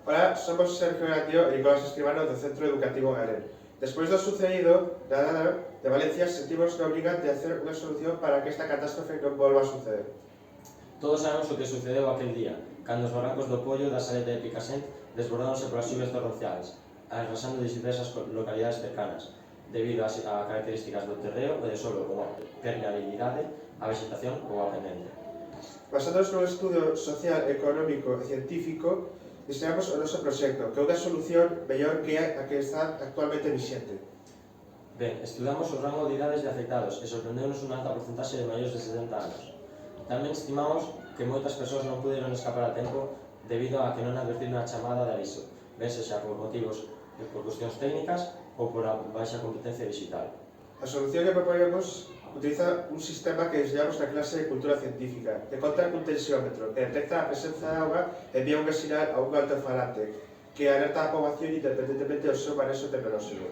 Hola, somos Sergio Grandio e Nicolás Escribano do Centro Educativo Garen. Despois do sucedido na Dana de Valencia, sentimos que obrigan de hacer unha solución para que esta catástrofe non volva a suceder. Todos sabemos o que sucedeu aquel día, cando os barrancos do Pollo da Saleta de Picassent desbordáronse polas lluvias torrenciales, arrasando diversas localidades cercanas, debido ás características do terreo e de solo como permeabilidade, a vegetación ou a pendente. Basándonos nun estudo social, económico e científico, diseñamos o noso proxecto, que é unha solución mellor que a que está actualmente vixente. Ben, estudamos o rango de idades de afectados e sorprendeunos unha alta porcentaxe de maiores de 70 anos. Tamén estimamos que moitas persoas non puderon escapar a tempo debido a que non advertiron a chamada de aviso, ben sexa por motivos por cuestións técnicas ou por a baixa competencia digital. A solución que proponemos utiliza un sistema que enseñamos na clase de cultura científica, que conta cun tensiómetro, que detecta a presenza de auga e envía unha sinal a un altofalante, que alerta a poboación independentemente do seu manexo tecnolóxico.